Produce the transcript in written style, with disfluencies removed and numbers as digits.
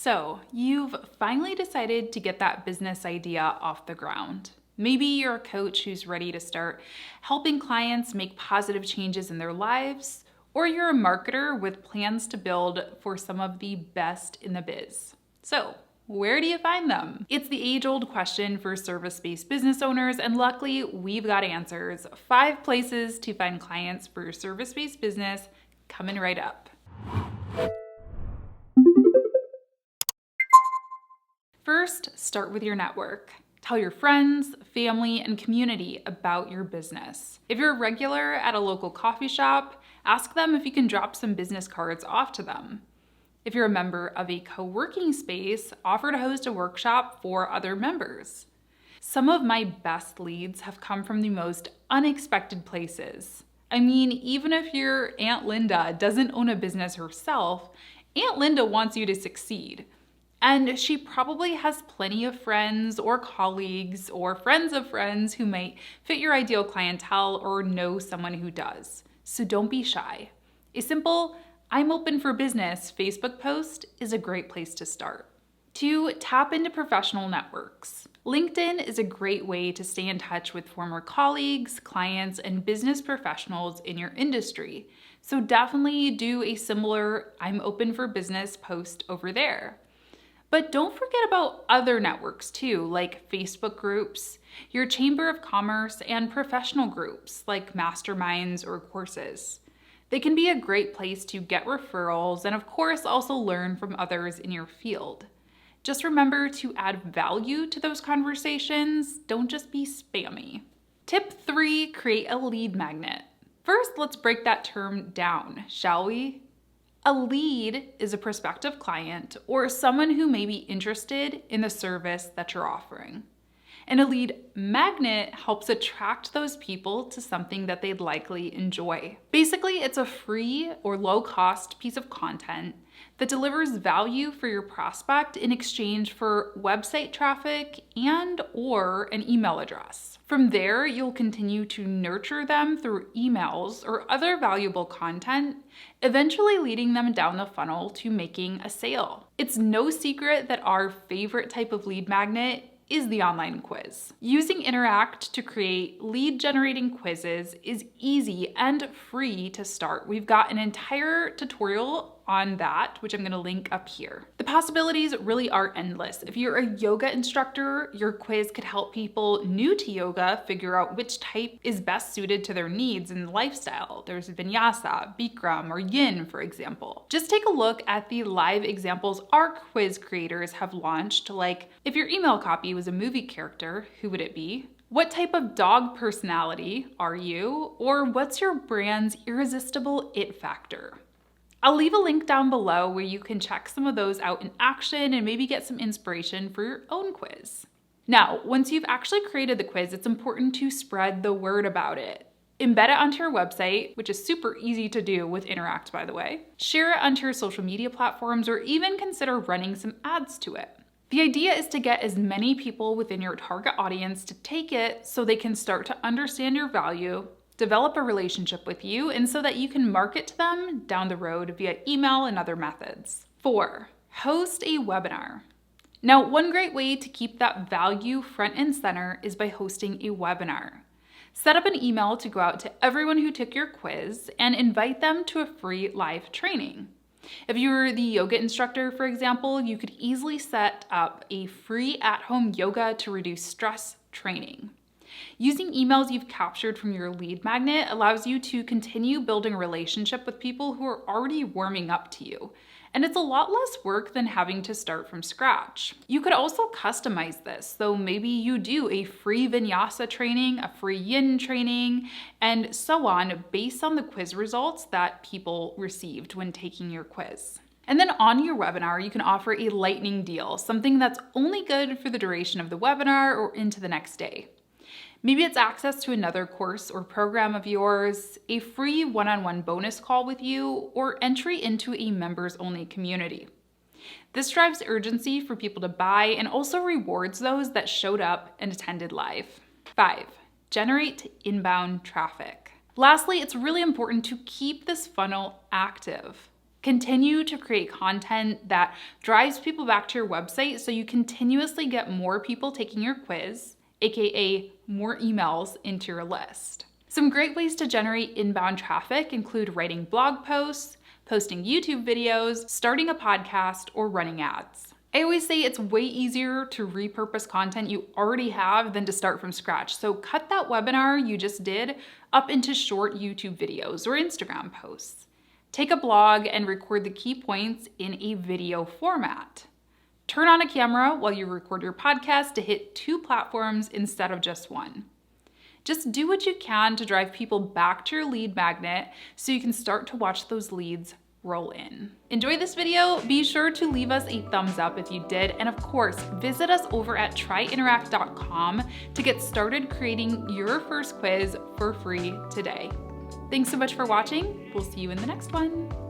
So, you've finally decided to get that business idea off the ground. Maybe you're a coach who's ready to start helping clients make positive changes in their lives, or you're a marketer with plans to build for some of the best in the biz. So, where do you find them? It's the age-old question for service-based business owners, and luckily, we've got answers. 5 places to find clients for your service-based business coming right up. First, start with your network. Tell your friends, family, and community about your business. If you're a regular at a local coffee shop, ask them if you can drop some business cards off to them. If you're a member of a co-working space, offer to host a workshop for other members. Some of my best leads have come from the most unexpected places. I mean, even if your Aunt Linda doesn't own a business herself, Aunt Linda wants you to succeed. And she probably has plenty of friends or colleagues or friends of friends who might fit your ideal clientele or know someone who does. So don't be shy. A simple "I'm open for business" Facebook post is a great place to start. 2, tap into professional networks. LinkedIn is a great way to stay in touch with former colleagues, clients, and business professionals in your industry. So definitely do a similar "I'm open for business" post over there. But don't forget about other networks too, like Facebook groups, your Chamber of Commerce, and professional groups like masterminds or courses. They can be a great place to get referrals and, of course, also learn from others in your field. Just remember to add value to those conversations. Don't just be spammy. Tip 3, create a lead magnet. First, let's break that term down, shall we? A lead is a prospective client or someone who may be interested in the service that you're offering. And a lead magnet helps attract those people to something that they'd likely enjoy. Basically, it's a free or low-cost piece of content that delivers value for your prospect in exchange for website traffic and or an email address. From there, you'll continue to nurture them through emails or other valuable content, eventually leading them down the funnel to making a sale. It's no secret that our favorite type of lead magnet is the online quiz. Using Interact to create lead-generating quizzes is easy and free to start. We've got an entire tutorial on that, which I'm gonna link up here. The possibilities really are endless. If you're a yoga instructor, your quiz could help people new to yoga figure out which type is best suited to their needs and lifestyle. There's Vinyasa, Bikram, or Yin, for example. Just take a look at the live examples our quiz creators have launched, like if your email copy was a movie character, who would it be? What type of dog personality are you? Or what's your brand's irresistible it factor? I'll leave a link down below where you can check some of those out in action and maybe get some inspiration for your own quiz. Now, once you've actually created the quiz, it's important to spread the word about it. Embed it onto your website, which is super easy to do with Interact, by the way. Share it onto your social media platforms, or even consider running some ads to it. The idea is to get as many people within your target audience to take it so they can start to understand your value, develop a relationship with you, and so that you can market to them down the road via email and other methods. 4, host a webinar. Now, one great way to keep that value front and center is by hosting a webinar. Set up an email to go out to everyone who took your quiz and invite them to a free live training. If you're the yoga instructor, for example, you could easily set up a free at-home yoga to reduce stress training. Using emails you've captured from your lead magnet allows you to continue building a relationship with people who are already warming up to you. And it's a lot less work than having to start from scratch. You could also customize this. So maybe you do a free Vinyasa training, a free Yin training, and so on based on the quiz results that people received when taking your quiz. And then on your webinar, you can offer a lightning deal, something that's only good for the duration of the webinar or into the next day. Maybe it's access to another course or program of yours, a free one-on-one bonus call with you, or entry into a members-only community. This drives urgency for people to buy and also rewards those that showed up and attended live. 5, generate inbound traffic. Lastly, it's really important to keep this funnel active. Continue to create content that drives people back to your website so you continuously get more people taking your quiz, aka more emails, into your list. Some great ways to generate inbound traffic include writing blog posts, posting YouTube videos, starting a podcast, or running ads. I always say it's way easier to repurpose content you already have than to start from scratch. So cut that webinar you just did up into short YouTube videos or Instagram posts. Take a blog and record the key points in a video format. Turn on a camera while you record your podcast to hit 2 platforms instead of just one. Just do what you can to drive people back to your lead magnet so you can start to watch those leads roll in. Enjoy this video? Be sure to leave us a thumbs up if you did, and of course, visit us over at tryinteract.com to get started creating your first quiz for free today. Thanks so much for watching. We'll see you in the next one.